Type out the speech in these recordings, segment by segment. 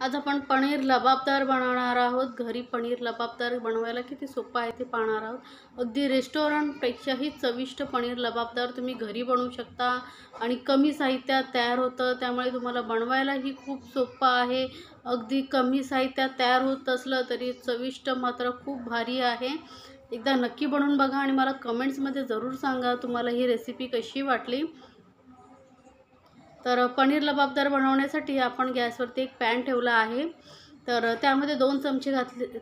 आज आपण पनीर लबाबदार बनवणार आहोत। घरी पनीर लबाबदार बनवायला किती सोपं आहे ते पाहणार आहोत। अगदी रेस्टॉरंटपेक्षाही चविष्ट पनीर लबाबदार तुम्ही घरी बनवू शकता आणि कमी साहित्यात तयार होतं, त्यामुळे तुम्हाला बनवायलाही खूप सोपं आहे। अगदी कमी साहित्यात तयार होत असलं तरी चविष्ट मात्र खूप भारी आहे। एकदा नक्की बनवून बघा आणि मला कमेंट्समध्ये जरूर सांगा तुम्हाला ही रेसिपी कशी वाटली। तर पनीर लबाबदार बनवण्यासाठी आपण गॅसवरती एक पॅन ठेवला आहे। तर त्यामध्ये 2 चमचे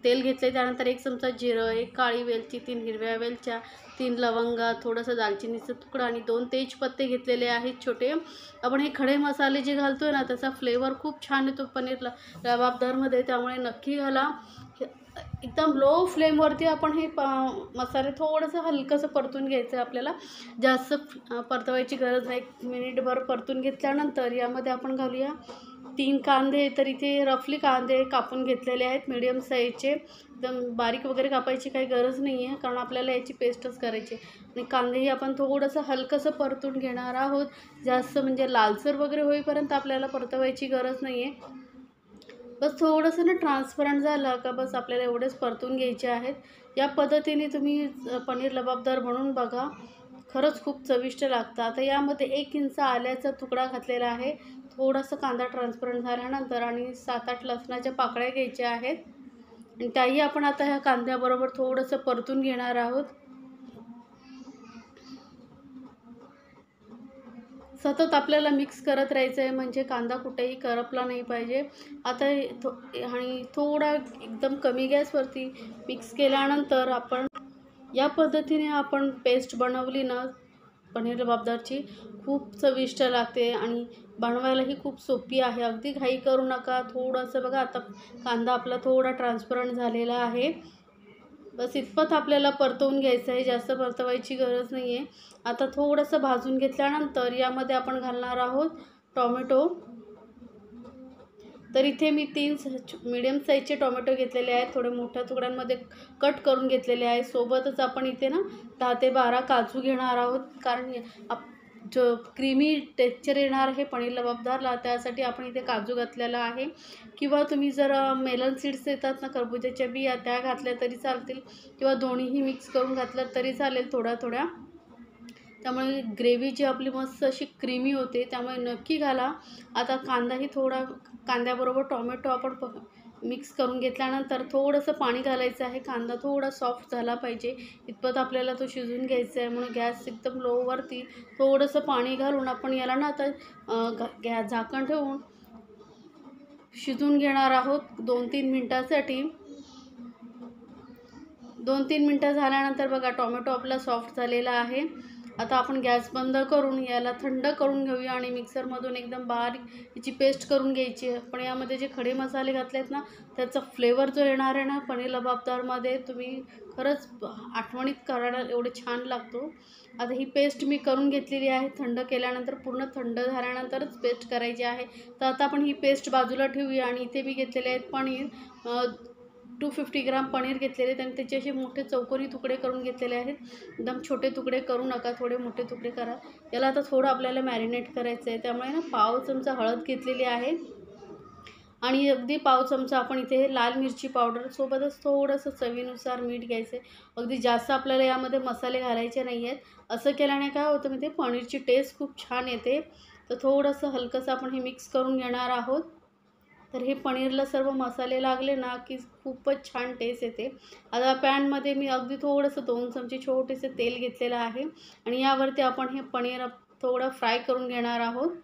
तेल घेतले, त्यानंतर 1 चमचा जिरं, 1 काळी वेलची, 3 हिरव्या वेलच्या, 3 लवंगा, थोडंसं दालचिनीचा तुकडा आणि 2 तेजपत्ते घेतलेले आहेत छोटे। आपण हे खडे मसाले जे घालतोय ना त्याचा फ्लेवर खूप छान येतो पनीर लबाबदारमध्ये, त्यामुळे नक्की घाला। एकदम लो फ्लेमवरती आपण हे मसाले थोडंसं हलकंसं परतून घ्यायचं आहे। आपल्याला जास्त परतवायची गरज नाही। 1 मिनिटभर परतून घेतल्यानंतर यामध्ये आपण घालूया 3 कांदे। तर इथे रफली कांदे कापून घेतलेले आहेत मीडियम साईजचे। एकदम बारीक वगैरे कापायची काही गरज नाही आहे, कारण आपल्याला याची पेस्टच करायची आणि कांदेही आपण थोडंसं हलकंसं परतून घेणार आहोत। जास्त म्हणजे लालसर वगैरे होईपर्यंत आपल्याला परतवायची गरज नाही आहे। बस थोडंसं ना ट्रान्सपरंट झालं का बस आपल्याला एवढेच परतून घ्यायचे आहेत। या पद्धतीने तुम्ही पनीर लबाबदार बनवून बघा, खरंच खूप चविष्ट लागतं। आता यामध्ये 1 इंच आल्याचा तुकडा घातलेला आहे। थोडासा कांदा ट्रान्सपरंट झाल्यानंतर आणि 7-8 लसणाच्या पाकळ्या घ्यायच्या आहेत आणि त्याही आपण आता ह्या कांद्याबरोबर थोडंसं परतून घेणार आहोत। सतत आपल्याला मिक्स करत राहायचं आहे, म्हणजे कांदा कुठेही करपला नाही पाहिजे। आता आणि थोडा एकदम कमी गॅसवरती मिक्स केल्यानंतर आपण या पद्धतीने आपण पेस्ट बनवली ना पनीर लबाबदारची, खूप चविष्ट लागते आणि बनवायलाही खूप सोपी आहे। अगदी घाई करू नका। थोडंसं बघा आता कांदा आपला थोडा ट्रान्सपरंट झालेला आहे, बस इतपत आपल्याला परतवून घ्यायचं आहे, जास्त परतवायची गरज नाही आहे। आता थोडंसं भाजून घेतल्यानंतर यामध्ये आपण घालणार आहोत टोमॅटो। तर इथे मी 3 मीडियम साईजचे टोमॅटो घेतलेले आहेत, थोडे मोठ्या तुकड्यांमध्ये कट करून घेतलेले आहे। सोबतच आपण इथे ना 10 ते 12 काजू घेणार आहोत, कारण जो क्रीमी टेक्स्चर येणार आहे पनीर लबाबदारला, त्यासाठी आपण इथे काजू घातलेला आहे। किंवा तुम्ही जर मेलन सीड्स येतात ना खरबुजाच्या बिया, त्या घातल्या तरी चालतील किंवा दोन्हीही मिक्स करून घातलं तरी चालेल थोड्या थोड्या। त्यामुळे ग्रेव्ही जी आपली मस्त अशी क्रीमी होते, त्यामुळे नक्की घाला। आता कांदाही थोडा कांद्याबरोबर टोमॅटो आपण मिक्स करून घेतल्यानंतर थोडंसं पाणी घालायचं आहे। कांदा थोडा सॉफ्ट झाला पाहिजे इतपत आपल्याला तो शिजवून घ्यायचा आहे, म्हणून गॅस एकदम लोवरती थोडंसं पाणी घालून आपण याला ना आता झाकण ठेवून शिजवून घेणार आहोत 2-3 मिनटासाठी। 2-3 मिनटं झाल्यानंतर बघा टोमॅटो आपला सॉफ्ट झालेला आहे। आता आपण गॅस बंद करून याला थंड करून घेऊया आणि मिक्सरमधून एकदम बारीक याची पेस्ट करून घ्यायची आहे। पण यामध्ये जे खडे मसाले घातले आहेत ना त्याचा फ्लेवर जो येणार आहे ना पनीर लबाबदारमध्ये, तुम्ही खरंच आठवणीत करायला एवढे छान लागतो। आता ही पेस्ट मी करून घेतलेली आहे, थंड केल्यानंतर पूर्ण थंड झाल्यानंतरच पेस्ट करायची आहे। तर आता आपण ही पेस्ट बाजूला ठेवूया आणि इथे मी घेतलेले आहेत पनीर 250 ग्राम पनीर घेतलेले आहेत आणि त्याचे असे मोठे चौकोनी तुकडे करून घेतलेले आहेत। एकदम छोटे तुकडे करू नका, थोडे मोठे तुकडे करा। याला आता थोडं आपल्याला मॅरिनेट करायचं आहे, त्यामुळे ना पाव चमचा हळद घेतलेली आहे आणि अगदी पाव चमचा आपण इथे लाल मिरची पावडर, सोबतच थोडंसं चवीनुसार मीठ घ्यायचं आहे। अगदी जास्त आपल्याला यामध्ये मसाले घालायचे नाही आहेत। असं केल्याने काय होतं म्हणजे पनीरची टेस्ट खूप छान येते। तर थोडंसं हलकंसं आपण हे मिक्स करून घेणार आहोत। तर हे पनीरला सर्व मसाले लागले ना की खूपच छान टेस्ट येते। आता पॅनमध्ये मी अगदी थोडंसं 2 चमचे छोटेसे तेल घेतलेलं आहे आणि यावरती आपण हे पनीर थोडं फ्राय करून घेणार आहोत।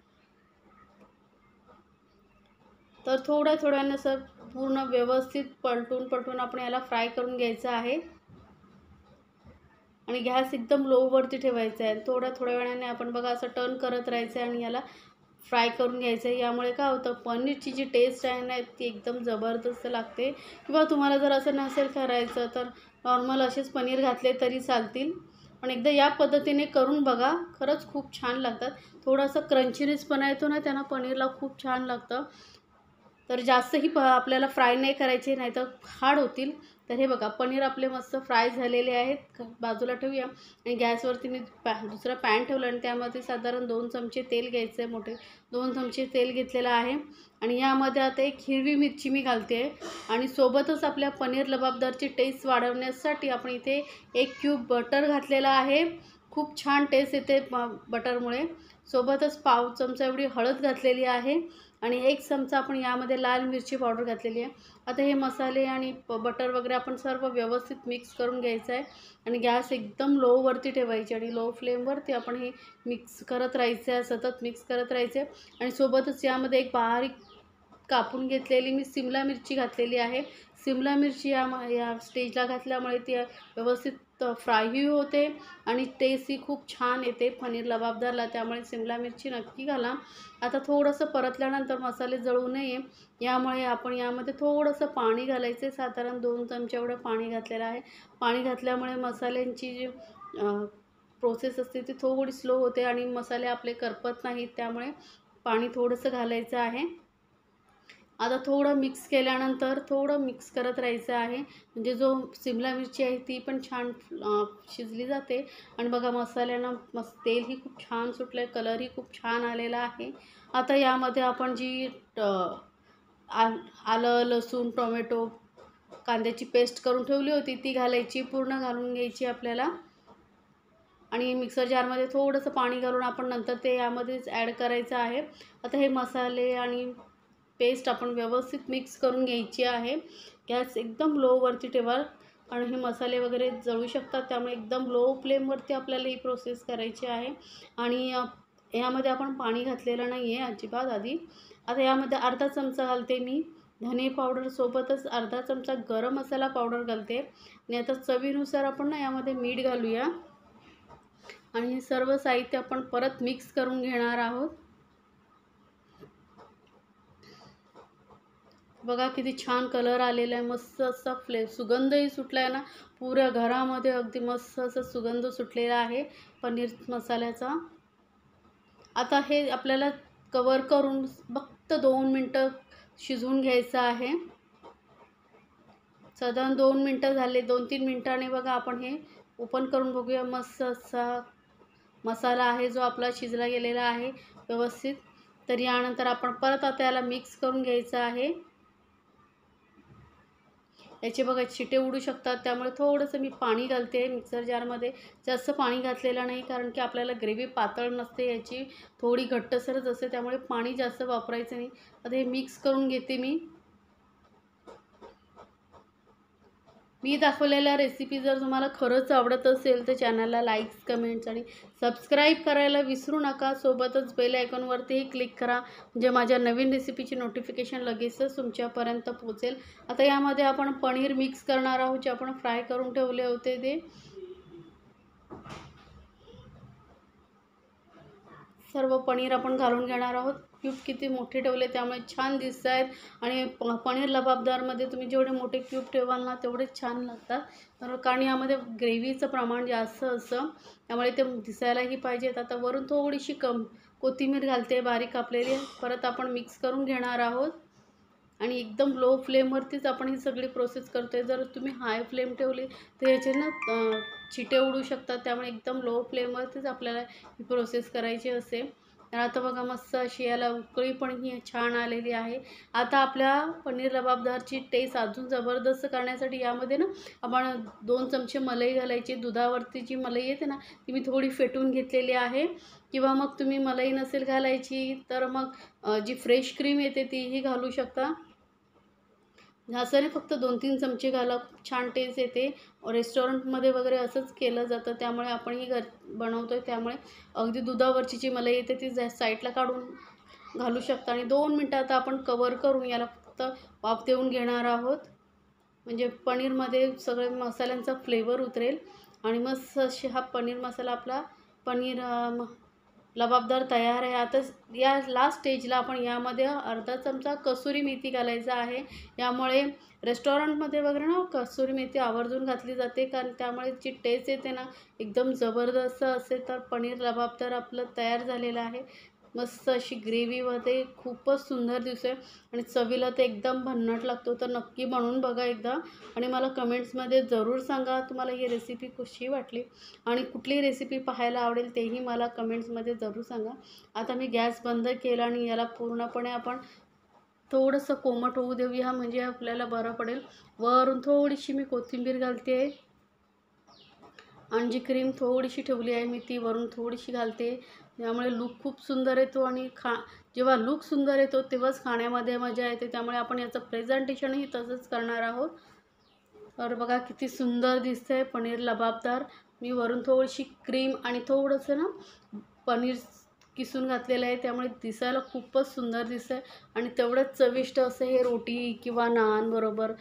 तर थोड्याने असं पूर्ण व्यवस्थित पलटून आपण याला फ्राय करून घ्यायचं आहे आणि गॅस एकदम लोवरती ठेवायचा आहे। थोड्या वेळाने आपण बघा असं टर्न करत राहायचं आहे आणि याला फ्राय करून घ्यायचं आहे। यामुळे काय होतं पनीरची जी टेस्ट आहे ना ती एकदम जबरदस्त लागते। किंवा तुम्हाला जर असं नसेल करायचं तर नॉर्मल असेच पनीर घातले तरी चालतील, पण एकदा या पद्धतीने करून बघा, खरंच खूप छान लागतात। थोडासा क्रंचीनेसपणा येतो ना त्यांना पनीरला खूप छान लागतं। तर जास्तही आपल्याला फ्राय नाही करायचे, नाही तर हार्ड होतील. तर हे बघा पनीर आपले मस्त फ्राय झालेले आहेत, बाजूला ठेवूया. आणि गॅसवरती मी दुसरा पॅन ठेवला आणि त्यामध्ये साधारण 2 चमचे तेल घ्यायचं आहे, मोठे 2 चमचे तेल घेतलेलं आहे. आणि यामध्ये आता एक हिरवी मिरची मी घालते आहे. आणि सोबतच आपल्या पनीर लबाबदारची टेस्ट वाढवण्यासाठी आपण इथे 1 क्यूब बटर घातलेला आहे. खूप छान टेस्ट येते बटरमुळे. सोबतच पाव चमचा एवढी हळद घातलेली आहे आणि 1 चमचा आपण यामध्ये लाल मिरची पावडर घातलेली आहे. आता हे मसाले आणि बटर वगैरे आपण सर्व व्यवस्थित मिक्स करून घ्यायचं आहे. आणि गॅस एकदम लोवरती ठेवायची आणि लो फ्लेमवरती आपण हे मिक्स करत राहायचं आहे, सतत मिक्स करत राहायचं आहे. आणि सोबतच यामध्ये एक बारीक कापून घेतलेली मी सिमला मिरची घातलेली आहे. सिमला मिरची या स्टेजला घातल्यामुळे ती व्यवस्थित फ्रायही होते आणि टेस्टही खूप छान येते पनीर लबाबदारला, त्यामुळे सिमला मिरची नक्की घाला. आता थोडंसं परतल्यानंतर मसाले जळू नये यामुळे आपण यामध्ये थोडंसं पाणी घालायचं आहे. साधारण 2 चमचे एवढं पाणी घातलेलं आहे. पाणी घातल्यामुळे मसाल्यांची जी प्रोसेस असते ती थोडी स्लो होते आणि मसाले आपले करपत नाहीत, त्यामुळे पाणी थोडंसं घालायचं आहे. आता थोडं मिक्स केल्यानंतर थोडं मिक्स करत राहायचं आहे, म्हणजे जो सिमला मिरची आहे ती पण छान शिजली जाते. आणि बघा मसाल्यांना तेलही खूप छान सुटलं आहे, कलरही खूप छान आलेला आहे. आता यामध्ये आपण जी आलं, लसूण, टोमॅटो, कांद्याची पेस्ट करून ठेवली होती ती घालायची, पूर्ण घालून घ्यायची आपल्याला. आणि मिक्सर जारमध्ये थोडंसं पाणी घालून आपण नंतर ते यामध्येच ॲड करायचं आहे. आता हे मसाले आणि पेस्ट आपण व्यवस्थित मिक्स करून घ्यायची आहे. गॅस एकदम लोवरती ठेवा आणि हे मसाले वगैरे जळू शकतात, त्यामुळे एकदम लो फ्लेमवरती आपल्याला ही प्रोसेस करायची आहे. आणि यामध्ये आपण पाणी घातलेलं नाही आहे अजिबात आधी. आता यामध्ये अर्धा चमचा घालते मी धने पावडर, सोबतच अर्धा चमचा गरम मसाला पावडर घालते. आणि आता चवीनुसार आपण ना यामध्ये मीठ घालूया आणि हे सर्व साहित्य आपण परत मिक्स करून घेणार आहोत. बघा किती छान कलर आलेला आहे, मस्त असा सुगंधही सुटला आहे ना, पुऱ्या घरामध्ये अगदी मस्त असा सुगंध सुटलेला आहे पनीर मसाल्याचा. आता हे आपल्याला कवर करून फक्त 2 मिनटं शिजवून घ्यायचं आहे. साधारण 2 मिनटं झाले, 2-3 मिनटाने बघा आपण हे ओपन करून बघूया. मस्त असा मसाला आहे जो आपला शिजला गेलेला आहे व्यवस्थित. तर यानंतर आपण परत आता याला मिक्स करून घ्यायचं आहे. याचे बघा शिटे उडू शकतात, त्यामुळे थोडंसं मी पाणी घालते मिक्सर जारमध्ये. जास्त पाणी घातलेलं नाही, कारण की आपल्याला ग्रेव्ही पातळ नसते, याची थोडी घट्टसरच असते, त्यामुळे पाणी जास्त वापरायचं नाही. आता हे मिक्स करून घेते मी दाखवलेल्या रेसिपी जर तुम्हाला खरंच आवडत असेल तर चॅनलला लाईक्स, कमेंट्स आणि सबस्क्राईब करायला विसरू नका. सोबतच बेल आयकॉनवरतीही क्लिक करा, म्हणजे माझ्या नवीन रेसिपीची नोटिफिकेशन लगेचच तुमच्यापर्यंत पोहोचेल. आता यामध्ये आपण पनीर मिक्स करणार आहोत, जे आपण फ्राय करून ठेवले होते ते. सर्व पनीर आपण घालून घेणार आहोत. क्यूब किती मोठे ठेवले त्यामुळे छान दिसत आहेत. आणि पनीर लबाबदारमध्ये तुम्ही जेवढे मोठे क्यूब ठेवाल ना तेवढेच छान लागतात, कारण यामध्ये ग्रेव्हीचं प्रमाण जास्त असतं, त्यामुळे ते दिसायलाही पाहिजेत. आता वरून थोडीशी कोथिंबीर घालते बारीक कापलेली. परत आपण मिक्स करून घेणार आहोत आणि एकदम लो फ्लेमवरतीच आपण ही सगळी प्रोसेस करतो आहे. जर तुम्ही हाय फ्लेम ठेवली तर याचे ना चिटे उडू शकतात, त्यामुळे एकदम लो फ्लेमवरतीच आपल्याला ही प्रोसेस करायची असते. तर आता बघा मस्त अशी याला उकळी पण ही छान आलेली आहे. आता आपल्या पनीर लबाबदारची टेस्ट अजून जबरदस्त करण्यासाठी यामध्ये ना आपण 2 चमचे मलाई घालायची. दुधावरती जी मलाई येते ना ती मी थोडी फेटून घेतलेली आहे, किंवा मग तुम्ही मलाई नसेल घालायची तर मग जी फ्रेश क्रीम येते तीही घालू शकता. असं नाही, फक्त 2-3 चमचे घाला, खूप छान टेस्ट येते. रेस्टॉरंटमध्ये वगैरे असंच केलं जातं, त्यामुळे आपणही बनवतो आहे, त्यामुळे अगदी दुधावरची जी मलाई येते ती साईडला काढून घालू शकता. आणि 2 मिनटात आपण कवर करून याला फक्त वाफ देऊन घेणार आहोत, म्हणजे पनीरमध्ये सगळे मसाल्यांचा फ्लेवर उतरेल. आणि मस्त अशी हा पनीर मसाला आपला पनीर लबाबदार तयार आहे. आता या लास्ट स्टेजला आपण यामध्ये अर्धा चमचा कसुरी मेथी घालायचा आहे. यामुळे रेस्टॉरंटमध्ये वगैरे ना कसुरी मेथी आवर्जून घातली जाते, कारण त्यामुळे जी टेस्ट येते ना एकदम जबरदस्त असते. तर पनीर लबाबदार आपलं तयार झालेलं आहे. मस्त अशी ग्रेव्हीमध्ये खूपच सुंदर दिसते आणि चवीला ते एकदम भन्नाट लागतो. तर नक्की बनवून बघा एकदा आणि मला कमेंट्समध्ये जरूर सांगा तुम्हाला ही रेसिपी कशी वाटली आणि कुठली रेसिपी पाहायला आवडेल तेही मला कमेंट्समध्ये जरूर सांगा. आता मी गॅस बंद केला आणि याला पूर्णपणे आपण थोडंसं कोमट होऊ देऊया, म्हणजे आपल्याला बरं पडेल. वरून थोडीशी मी कोथिंबीर घालते आणि जी क्रीम थोडीशी ठेवली आहे मी ती वरून थोडीशी घालते. त्यामुळे लूक खूप सुंदर येतो आणि जेव्हा लूक सुंदर येतो तेव्हाच खाण्यामध्ये मजा येते. त्यामुळे आपण याचं प्रेझेंटेशनही तसंच करणार आहोत. तर बघा किती सुंदर दिसतंय पनीर लबाबदार. मी वरून थोडीशी क्रीम आणि थोडंसं ना पनीर किसून घातलेलं आहे, त्यामुळे दिसायला खूपच सुंदर दिसतंय आणि तेवढंच चविष्ट असं हे रोटी किंवा नान बरोबर,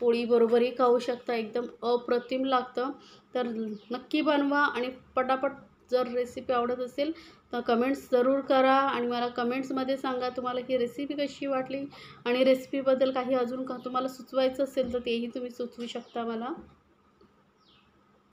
पोळीबरोबरही खाऊ शकता. एकदम अप्रतिम लागतं. तर नक्की बनवा आणि पटापट. जर रेसिपी आवडत असेल तर कमेंट्स जरूर करा आणि मला कमेंट्समध्ये सांगा तुम्हाला ही रेसिपी कशी वाटली आणि रेसिपीबद्दल काही अजून का तुम्हाला सुचवायचं असेल तर तेही तुम्ही सुचवू शकता मला.